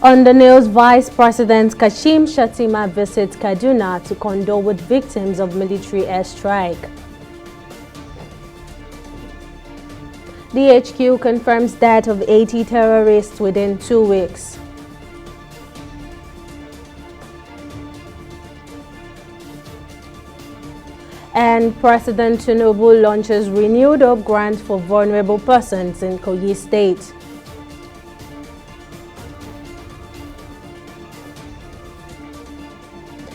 On the news, Vice President Kashim Shettima visits Kaduna to condole with victims of military airstrike. DHQ confirms death of 80 terrorists within 2 weeks. And President Tinubu launches renewed hope grant for vulnerable persons in Kogi State.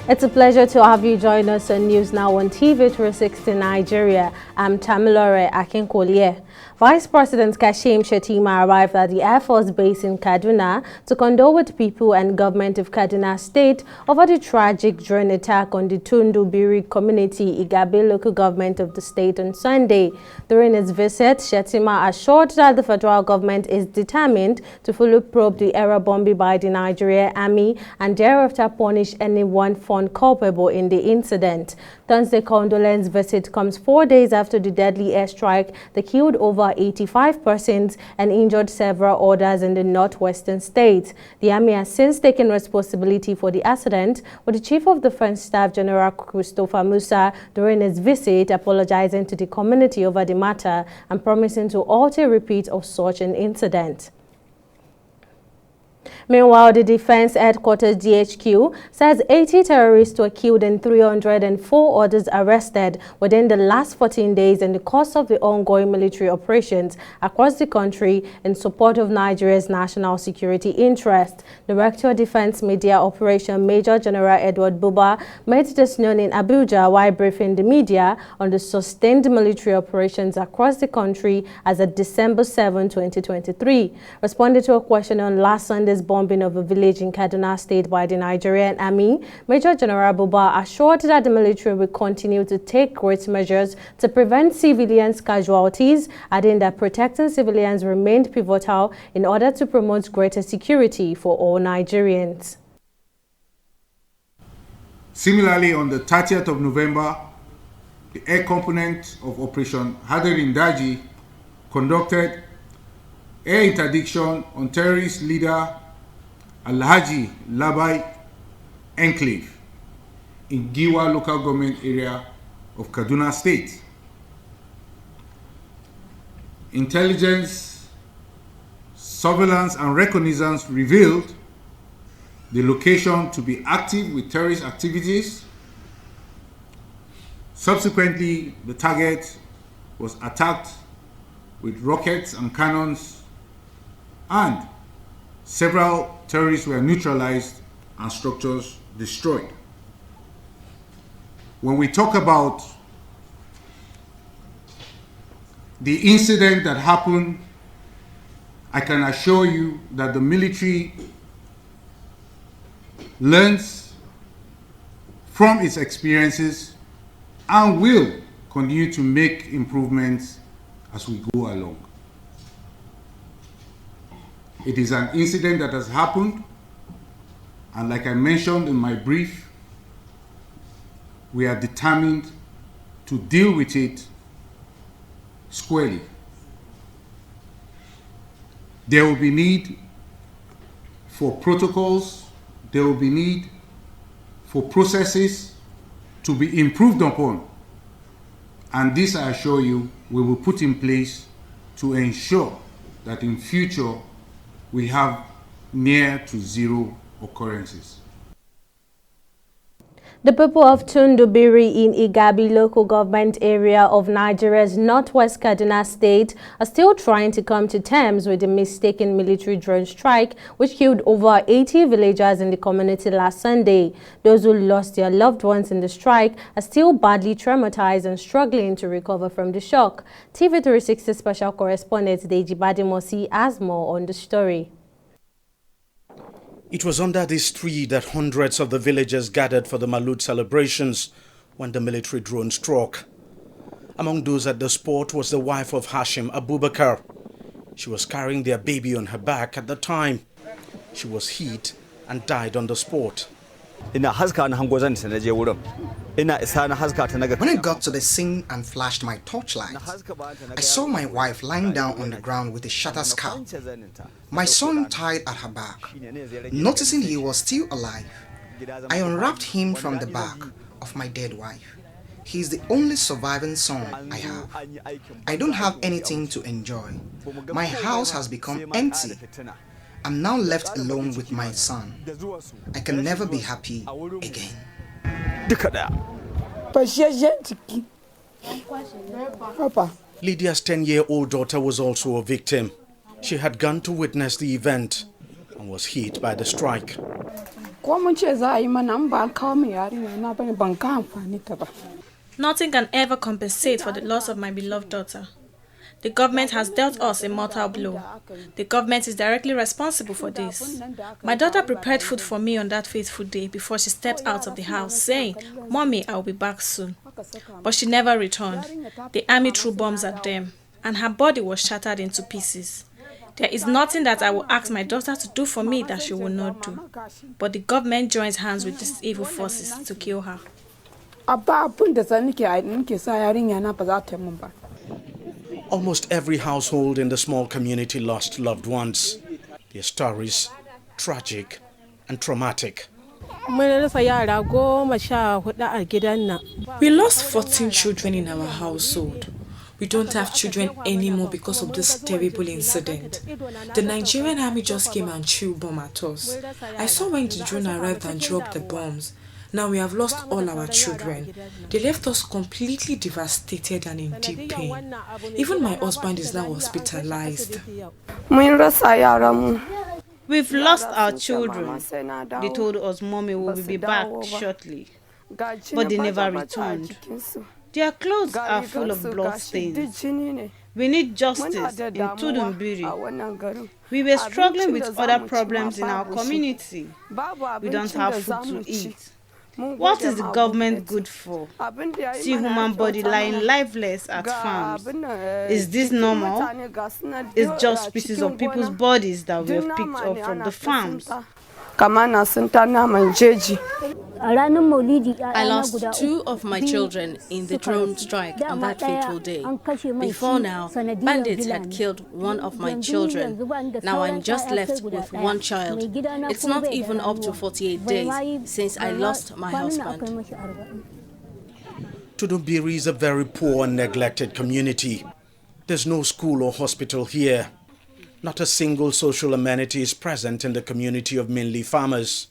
It's a pleasure to have you join us on News Now on TV 360 Nigeria. I'm Tamilore Akinkolye. Vice President Kashim Shettima arrived at the Air Force Base in Kaduna to condole with people and government of Kaduna State over the tragic drone attack on the Tundubiri community, Igabi local government of the state on Sunday. During his visit, Shettima assured that the federal government is determined to fully probe the air bombing by the Nigerian Army and thereafter punish anyone found culpable in the incident. Thursday condolence visit comes 4 days after the deadly airstrike that killed over 85 persons and injured several others in the northwestern states. The army has since taken responsibility for the accident, with the Chief of Defense Staff General Christopher Musa during his visit apologizing to the community over the matter and promising to halt a repeat of such an incident. Meanwhile, the Defense Headquarters DHQ says 80 terrorists were killed and 304 others arrested within the last 14 days in the course of the ongoing military operations across the country in support of Nigeria's national security interest. Director of Defense Media Operation Major General Edward Buba made this known in Abuja while briefing the media on the sustained military operations across the country as of December 7, 2023. Responding to a question on last Sunday's bombing of a village in Kaduna State by the Nigerian Army, Major General Buba assured that the military will continue to take great measures to prevent civilians' casualties, adding that protecting civilians remained pivotal in order to promote greater security for all Nigerians. Similarly, on the 30th of November, the air component of Operation Hadarin-Daji conducted air interdiction on terrorist leader Alhaji Labai Enclave in Giwa local government area of Kaduna State. Intelligence, surveillance and reconnaissance revealed the location to be active with terrorist activities. Subsequently, the target was attacked with rockets and cannons, and several terrorists were neutralized and structures destroyed. When we talk about the incident that happened, I can assure you that the military learns from its experiences and will continue to make improvements as we go along. It is an incident that has happened, and like I mentioned in my brief, we are determined to deal with it squarely. There will be need for protocols, there will be need for processes to be improved upon, and this, I assure you, we will put in place to ensure that in future we have near to zero occurrences. The people of Tundubiri in Igabi local government area of Nigeria's northwest Kaduna State are still trying to come to terms with the mistaken military drone strike which killed over 80 villagers in the community last Sunday. Those who lost their loved ones in the strike are still badly traumatized and struggling to recover from the shock. TV 360 special correspondent Deji Badimosi has more on the story. It was under this tree that hundreds of the villagers gathered for the Maulud celebrations when the military drone struck. Among those at the spot was the wife of Hashim Abubakar. She was carrying their baby on her back at the time. She was hit and died on the spot. When I got to the scene and flashed my torchlight, I saw my wife lying down on the ground with a shattered scalp, my son tied at her back. Noticing he was still alive, I unwrapped him from the back of my dead wife. He is the only surviving son I have. I don't have anything to enjoy. My house has become empty. I'm now left alone with my son. I can never be happy again. Lydia's 10-year-old daughter was also a victim. She had gone to witness the event and was hit by the strike. Nothing can ever compensate for the loss of my beloved daughter. The government has dealt us a mortal blow. The government is directly responsible for this. My daughter prepared food for me on that fateful day before she stepped out of the house, saying, "Mommy, I'll be back soon." But she never returned. The army threw bombs at them, and her body was shattered into pieces. There is nothing that I will ask my daughter to do for me that she will not do. But the government joins hands with these evil forces to kill her. Almost every household in the small community lost loved ones. Their stories tragic and traumatic. We lost 14 children in our household. We don't have children anymore because of this terrible incident. The Nigerian army just came and threw bomb at us. I saw when the drone arrived and dropped the bombs. Now we have lost all our children. They left us completely devastated and in deep pain. Even my husband is now hospitalized. We've lost our children. They told us Mommy will be back shortly, but they never returned. Their clothes are full of blood stains. We need justice in Tudumbiri. We were struggling with other problems in our community. We don't have food to eat. What is the government good for? See human body lying lifeless at farms. Is this normal? It's just pieces of people's bodies that we have picked up from the farms. I lost 2 of my children in the drone strike on that fateful day. Before now, bandits had killed 1 of my children. Now I'm just left with 1 child. It's not even up to 48 days since I lost my husband. Tudumbiri is a very poor and neglected community. There's no school or hospital here. Not a single social amenity is present in the community of mainly farmers.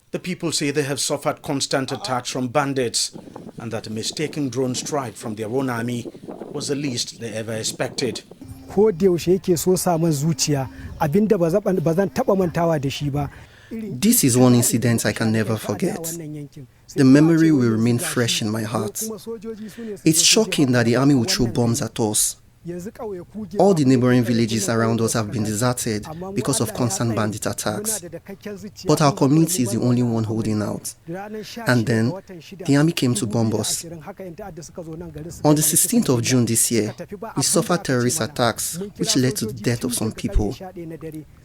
The people say they have suffered constant attacks from bandits and that a mistaken drone strike from their own army was the least they ever expected. This is one incident I can never forget. The memory will remain fresh in my heart. It's shocking that the army will throw bombs at us. All the neighboring villages around us have been deserted because of constant bandit attacks. But our community is the only one holding out. And then, the army came to bomb us. On the 16th of June this year, we suffered terrorist attacks which led to the death of some people.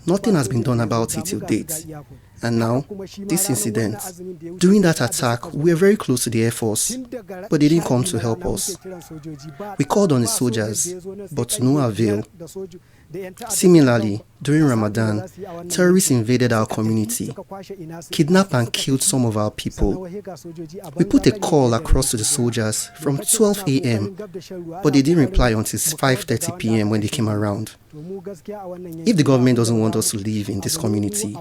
Nothing has been done about it till date. And now, this incident. During that attack, we were very close to the Air Force, but they didn't come to help us. We called on the soldiers, but to no avail. Similarly, during Ramadan, terrorists invaded our community, kidnapped and killed some of our people. We put a call across to the soldiers from 12 a.m., but they didn't reply until 5:30 p.m. when they came around. If the government doesn't want us to live in this community,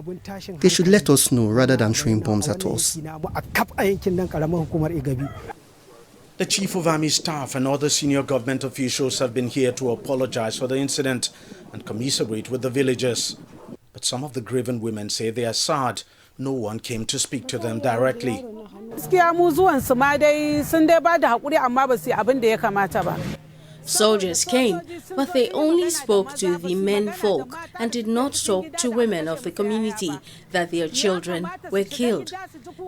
they should let us know rather than throwing bombs at us. The Chief of Army Staff and other senior government officials have been here to apologize for the incident and commiserate with the villagers. But some of the grieving women say they are sad no one came to speak to them directly. Soldiers came, but they only spoke to the men folk and did not talk to women of the community that their children were killed.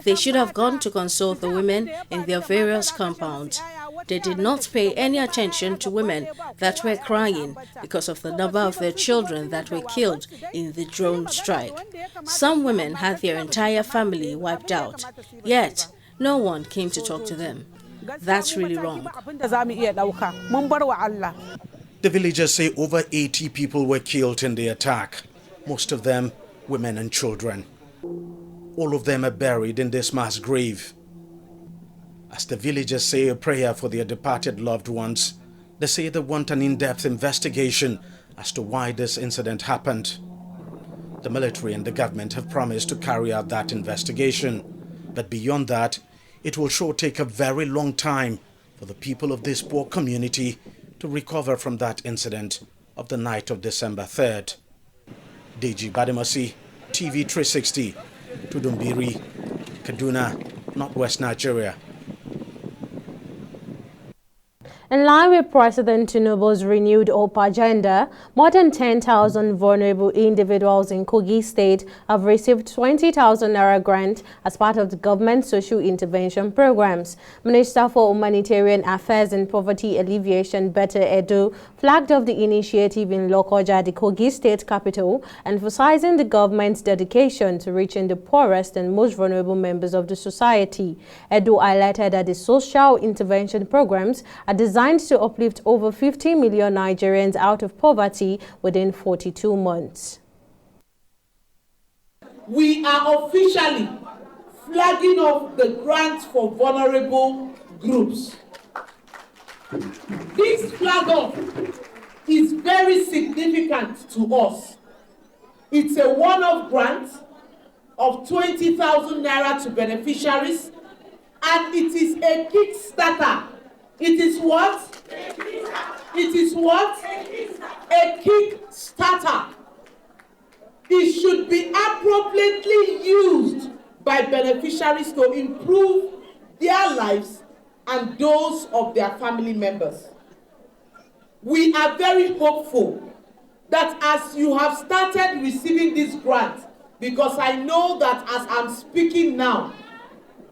They should have gone to consult the women in their various compounds. They did not pay any attention to women that were crying because of the number of their children that were killed in the drone strike. Some women had their entire family wiped out, yet no one came to talk to them. That's really wrong. The villagers say over 80 people were killed in the attack, most of them women and children. All of them are buried in this mass grave. As the villagers say a prayer for their departed loved ones, they say they want an in-depth investigation as to why this incident happened. The military and the government have promised to carry out that investigation, but beyond that, it will sure take a very long time for the people of this poor community to recover from that incident of the night of December 3rd. Deji Bademasi, TV 360, Tudumbiri, Kaduna, Northwest Nigeria. In line with President Tinubu's renewed Hope agenda, more than 10,000 vulnerable individuals in Kogi State have received 20,000 naira grant as part of the government's social intervention programs. Minister for Humanitarian Affairs and Poverty Alleviation, Bete Edo, flagged off the initiative in Lokoja, the Kogi State capital, emphasizing the government's dedication to reaching the poorest and most vulnerable members of the society. Edo highlighted that the social intervention programs are designed to uplift over 50 million Nigerians out of poverty within 42 months. We are officially flagging off the grants for vulnerable groups. This flag off is very significant to us. It's a one-off grant of 20,000 naira to beneficiaries, and it is a kickstarter. It is what? It is what? A kickstarter. It should be appropriately used by beneficiaries to improve their lives and those of their family members. We are very hopeful that as you have started receiving this grant, because I know that as I'm speaking now,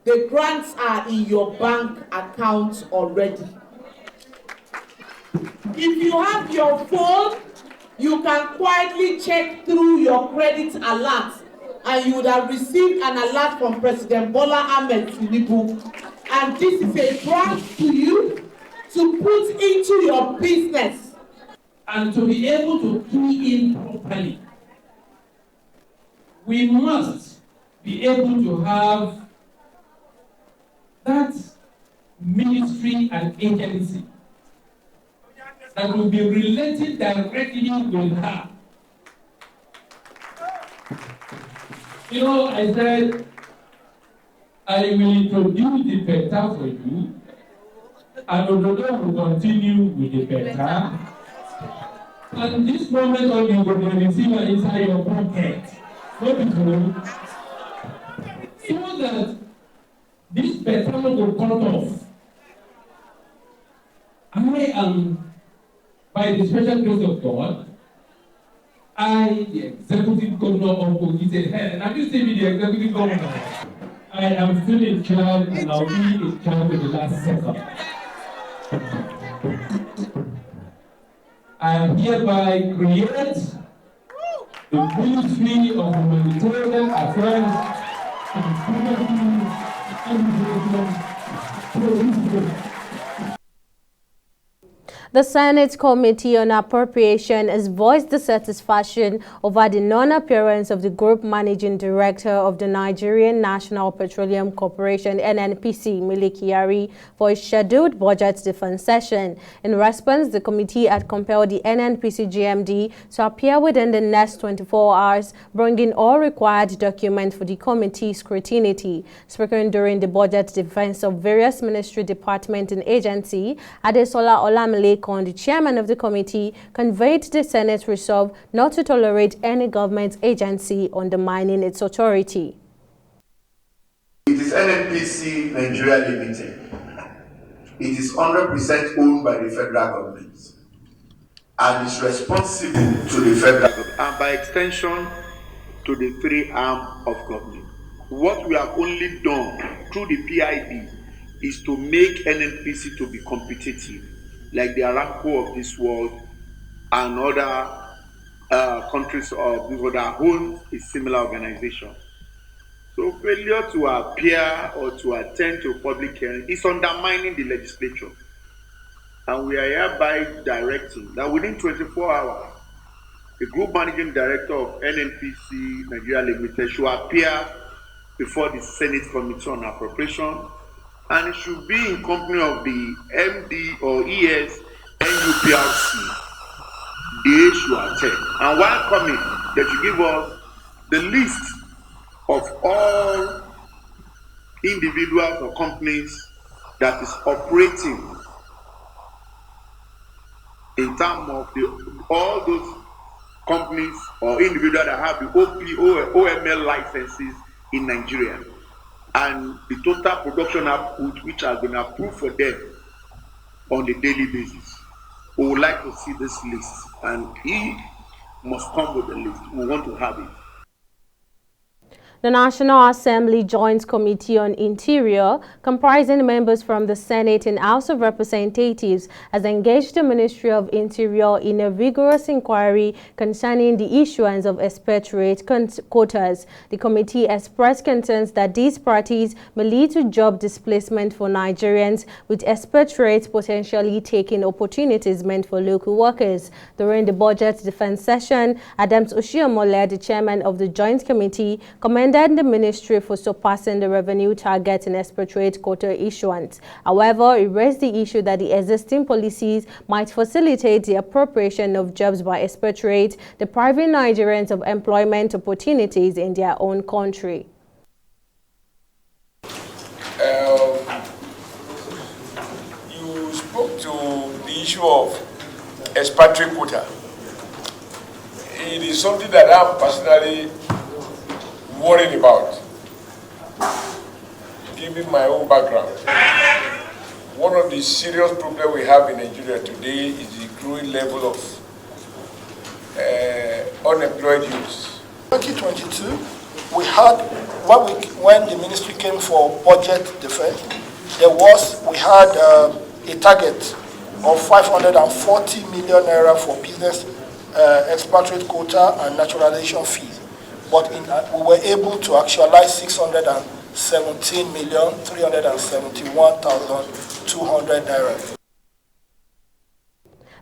the grants are in your bank account already. If you have your phone, you can quietly check through your credit alert, and you would have received an alert from President Bola Ahmed Tinubu. And this is a grant to you to put into your business and to be able to key in properly. We must be able to have that ministry and agency that will be related directly with her. You know, I said, I will introduce the better for you, and Ododo will continue with the better. And this moment on you will receive inside your pocket. Not true. So that this better will cut off. I am, by the special grace of God, the executive governor of Kogi State. And have you seen me, the executive governor? I am still in charge, and I'll be in charge in the last second. I am hereby create the Ministry of Humanitarian Affairs and The Senate Committee on Appropriation has voiced dissatisfaction over the non-appearance of the Group Managing Director of the Nigerian National Petroleum Corporation (NNPC), Mele Kyari, for a scheduled budget defense session. In response, the committee had compelled the NNPC GMD to appear within the next 24 hours, bringing all required documents for the committee's scrutiny. Speaking during the budget defense of various ministry, departments and agencies, Adesola Olamile, the chairman of the committee, conveyed the Senate's resolve not to tolerate any government agency undermining its authority. It is NNPC Nigeria Limited. It is 100% owned by the federal government and is responsible to the federal government and by extension to the three arms of government. What we have only done through the PIB is to make NNPC to be competitive, like the Aramco of this world and other countries of the world that hold a similar organization. So failure to appear or to attend to a public hearing is undermining the legislature. And we are hereby directing that within 24 hours, the group managing director of NNPC Nigeria Limited should appear before the Senate Committee on Appropriation, and it should be in company of the MD or ES NUPRC. They should attend. And while coming, they should give us the list of all individuals or companies that is operating in terms of all those companies or individuals that have the OML licenses in Nigeria, and the total production output which has been approved for them on a daily basis. We would like to see this list, and he must come with the list. We want to have it. The National Assembly Joint Committee on Interior, comprising members from the Senate and House of Representatives, has engaged the Ministry of Interior in a vigorous inquiry concerning the issuance of expectorate quotas. The committee expressed concerns that these parties may lead to job displacement for Nigerians, with expectorates potentially taking opportunities meant for local workers. During the budget defense session, Adams Oshiomole, the chairman of the Joint Committee, commended the ministry for surpassing the revenue target in expectorate quota issuance. However, it raised the issue that the existing policies might facilitate the appropriation of jobs by expectorate, depriving Nigerians of employment opportunities in their own country. You spoke to the issue of expatriate quota. It is something that I'm personally worried about, given my own background. One of the serious problems we have in Nigeria today is the growing level of unemployed youth. 2022, we had, when the ministry came for budget defense, we had a target of 540 million naira for business expatriate quota and naturalization fees. But we were able to actualize 617,371,200 naira.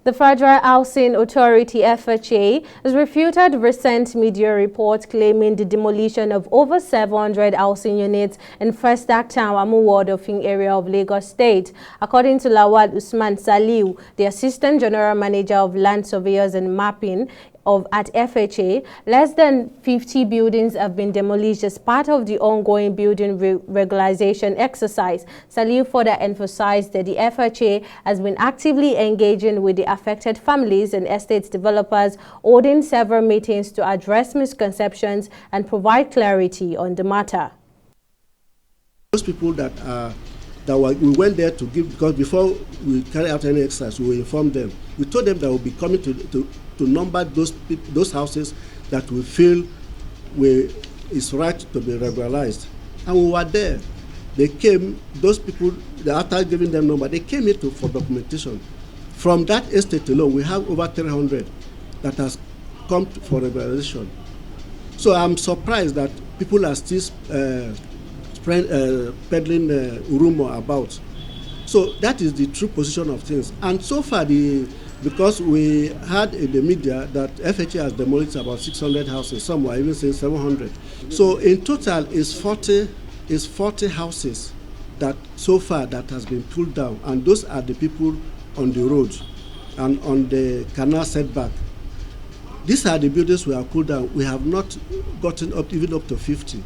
The Federal Housing Authority (FHA) has refuted recent media reports claiming the demolition of over 700 housing units in First Town, Amu Ward of Fing area of Lagos State. According to Lawal Usman Saliu, the Assistant General Manager of Land Surveyors and Mapping at FHA, less than 50 buildings have been demolished as part of the ongoing building regularization exercise. Saliu further emphasized that the FHA has been actively engaging with the affected families and estate developers, holding several meetings to address misconceptions and provide clarity on the matter. Those people that we went there to give, because before we carry out any exercise, we informed them. We told them that we'll be coming to number those houses that we feel is right to be regularized. And we were there. They came, those people, after giving them number, they came here for documentation. From that estate alone, we have over 300 that has come for regularization. So I'm surprised that people are still peddling rumor about. So that is the true position of things. And so far, because we heard in the media that FHA has demolished about 600 houses, some were even saying 700. So in total, it's 40 houses that so far that has been pulled down, and those are the people on the road and on the canal setback. These are the buildings we have pulled down. We have not gotten even up to 50.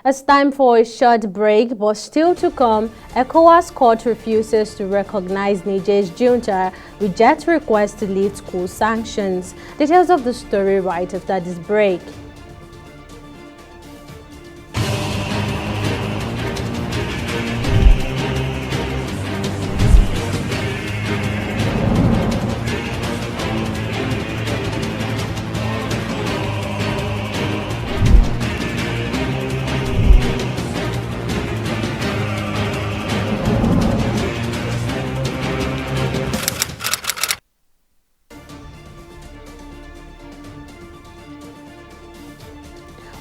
It's time for a short break, but still to come, ECOWAS court refuses to recognize Niger's junta, rejects request to lift school sanctions. Details of the story right after this break.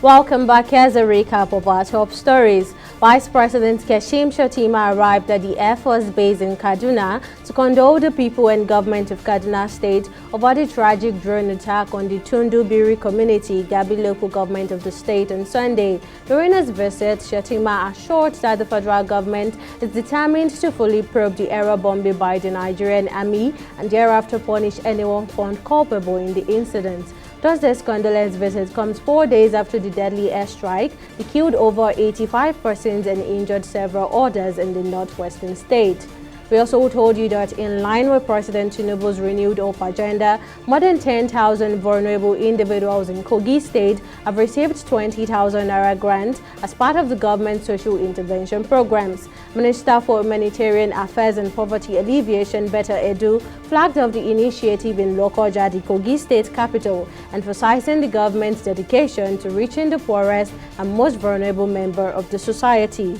Welcome back. Here's a recap of our top stories. Vice President Kashim Shettima arrived at the Air Force Base in Kaduna to condole the people and government of Kaduna State over the tragic drone attack on the Tundubiri community, Gabi local government of the state on Sunday. During his visit, Shettima assured that the federal government is determined to fully probe the aerial bombing by the Nigerian Army and thereafter punish anyone found culpable in the incident. Thus, this condolence visit comes 4 days after the deadly airstrike. It killed over 85 persons and injured several others in the northwestern state. We also told you that in line with President Tinubu's renewed hope agenda, more than 10,000 vulnerable individuals in Kogi State have received 20,000 naira grant as part of the government's social intervention programs. Minister for Humanitarian Affairs and Poverty Alleviation, Betta Edu, flagged off the initiative in Lokoja, the Kogi State capital, emphasizing the government's dedication to reaching the poorest and most vulnerable member of the society.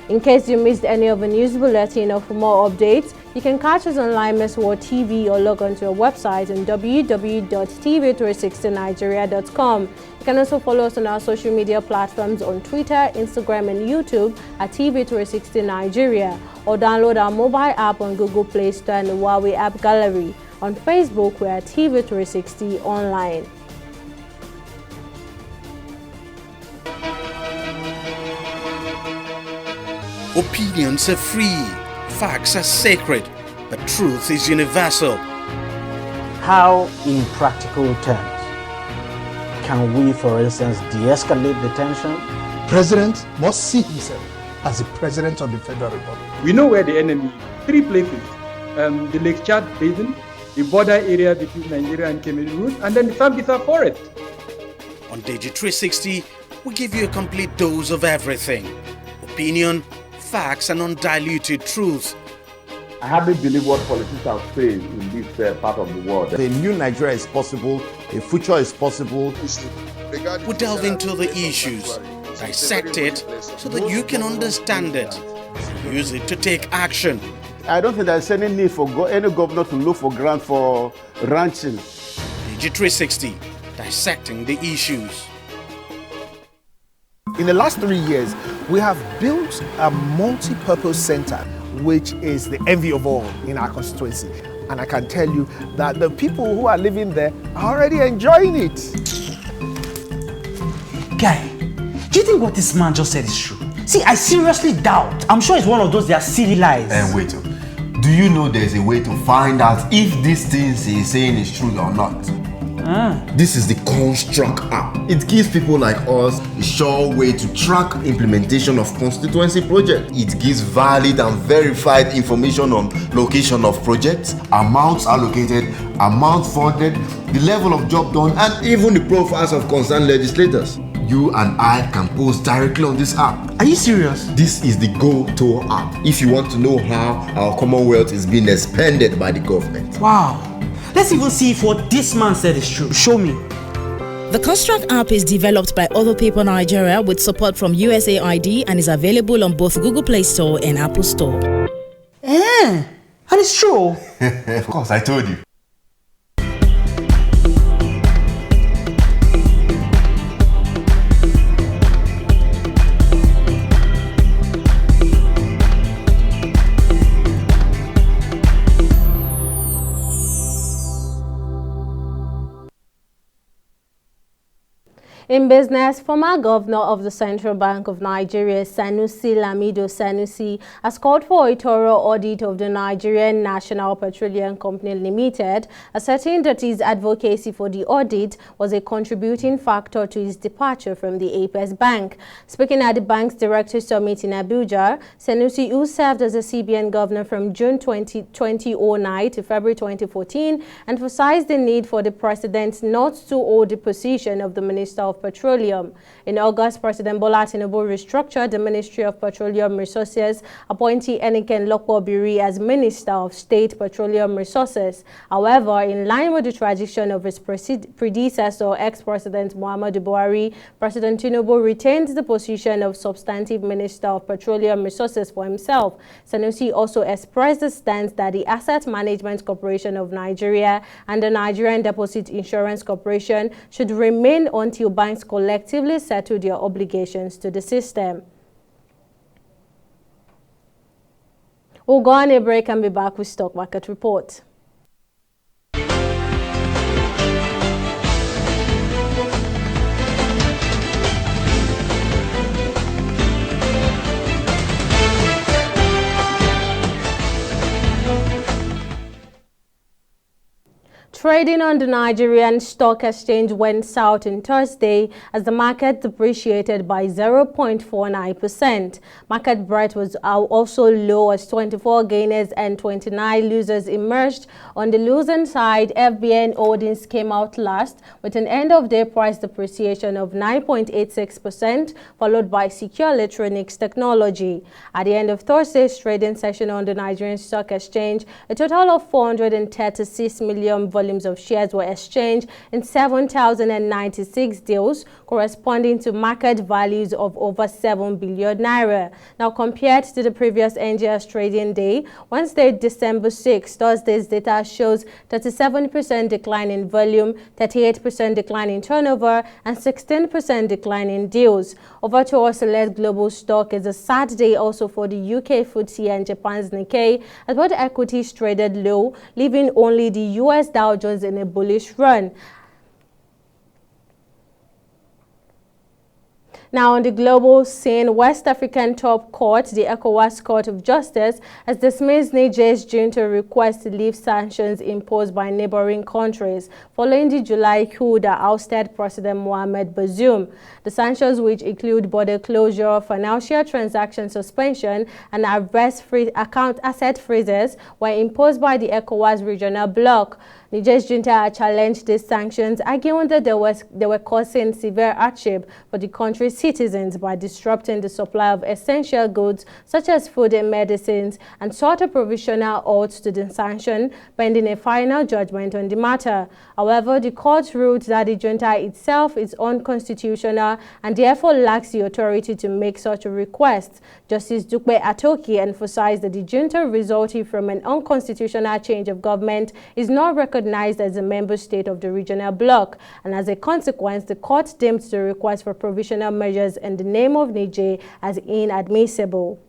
In case you missed any of the news bulletin or for more updates, you can catch us on Limes World TV or log on to our website on www.tv360nigeria.com. You can also follow us on our social media platforms on Twitter, Instagram and YouTube at TV360 Nigeria, or download our mobile app on Google Play Store and the Huawei App Gallery. On Facebook, we are TV360 Online. Opinions are free, facts are sacred, but truth is universal. How, in practical terms, can we, for instance, de-escalate the tension? President must see himself as the President of the Federal Republic. We know where the enemy is. 3 places. The Lake Chad Basin, the border area between Nigeria and Cameroon, and then the Sambisa Forest. On Digi 360, we give you a complete dose of everything. Opinion, facts and undiluted truth. I hardly believe what politicians say in this part of the world. A new Nigeria is possible, a future is possible. We delve into the issues, dissect it so that you can understand it, use it to take action. I don't think there's any need for any governor to look for grant for ranching. Digi 360, dissecting the issues. In the last 3 years, we have built a multi-purpose center, which is the envy of all in our constituency. And I can tell you that the people who are living there are already enjoying it. Guy, do you think what this man just said is true? See, I seriously doubt. I'm sure it's one of those their silly lies. And wait, do you know there's a way to find out if these things he's saying is true or not? This is the Construct app. It gives people like us a sure way to track implementation of constituency projects. It gives valid and verified information on location of projects, amounts allocated, amount funded, the level of job done, and even the profiles of concerned legislators. You and I can post directly on this app. Are you serious? This is the go-to app if you want to know how our Commonwealth is being expanded by the government. Wow. Let's even see if what this man said is true. Show me. The Construct app is developed by Other People Nigeria with support from USAID and is available on both Google Play Store and Apple Store. And it's true. Of course, I told you. In business, former governor of the Central Bank of Nigeria, Sanusi Lamido Sanusi, has called for a thorough audit of the Nigerian National Petroleum Company Limited, asserting that his advocacy for the audit was a contributing factor to his departure from the Apex Bank. Speaking at the bank's Directors Summit in Abuja, Sanusi, who served as a CBN governor from June 2009 to February 2014, emphasized the need for the president not to hold the position of the Minister of Petroleum. In August, President Bola Tinubu restructured the Ministry of Petroleum Resources, appointing Eniken Lokwobiri as Minister of State Petroleum Resources. However, in line with the tradition of his predecessor, ex-President Muhammadu Buhari, President Tinubu retained the position of substantive Minister of Petroleum Resources for himself. Sanusi also expressed the stance that the Asset Management Corporation of Nigeria and the Nigerian Deposit Insurance Corporation should remain until bank airlines collectively settle their obligations to the system. We'll go on a break and be back with Stock Market Report. Trading on the Nigerian Stock Exchange went south on Thursday as the market depreciated by 0.49%. Market breadth was also low as 24 gainers and 29 losers emerged. On the losing side, FBN Holdings came out last with an end-of-day price depreciation of 9.86%, followed by Secure Electronics Technology. At the end of Thursday's trading session on the Nigerian Stock Exchange, a total of 436 million volumes of shares were exchanged in 7,096 deals, corresponding to market values of over 7 billion naira. Now, compared to the previous NGX trading day, Wednesday, December 6, Thursday's data shows 37% decline in volume, 38% decline in turnover, and 16% decline in deals. Over to our select global stock is a sad day also for the UK FTSE and Japan's Nikkei, as both equities traded low, leaving only the US Dow Jones in a bullish run. Now, on the global scene, West African top court, the ECOWAS Court of Justice, has dismissed Niger's junta request to lift sanctions imposed by neighboring countries following the July coup that ousted President Mohamed Bazoum. The sanctions, which include border closure, financial transaction suspension, and asset freezes, were imposed by the ECOWAS regional bloc. Niger's junta challenged these sanctions, arguing that they were causing severe hardship for the country's citizens by disrupting the supply of essential goods such as food and medicines, and sought a provisional halt to the sanction pending a final judgment on the matter. However, the court ruled that the junta itself is unconstitutional and therefore lacks the authority to make such a request. Justice Dukbe Atoki emphasized that the junta resulting from an unconstitutional change of government is not recognized as a member state of the regional bloc, and as a consequence, the court deemed the request for provisional measures in the name of Niger as inadmissible.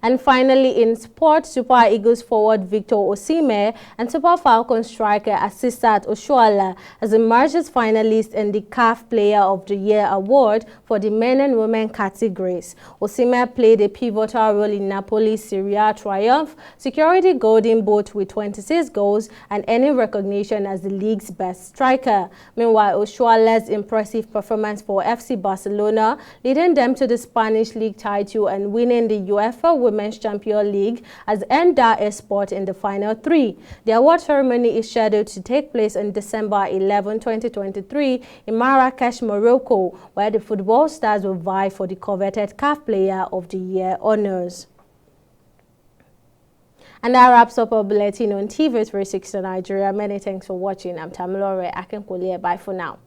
And finally, in sport, Super Eagles forward Victor Osimhen and Super Falcons striker Asisat Oshoala has emerged as finalists in the CAF Player of the Year award for the men and women categories. Osimhen played a pivotal role in Napoli's Serie A triumph, securing the Golden Boot with 26 goals and earning recognition as the league's best striker. Meanwhile, Oshoala's impressive performance for FC Barcelona, leading them to the Spanish league title and winning the UEFA Women's Champions League, has earned that a spot in the final three. The award ceremony is scheduled to take place on December 11, 2023 in Marrakesh, Morocco, where the football stars will vie for the coveted CAF Player of the Year honors. And that wraps up our bulletin on TV 360 Nigeria. Many thanks for watching. I'm Tamilore Akinkolie. Bye for now.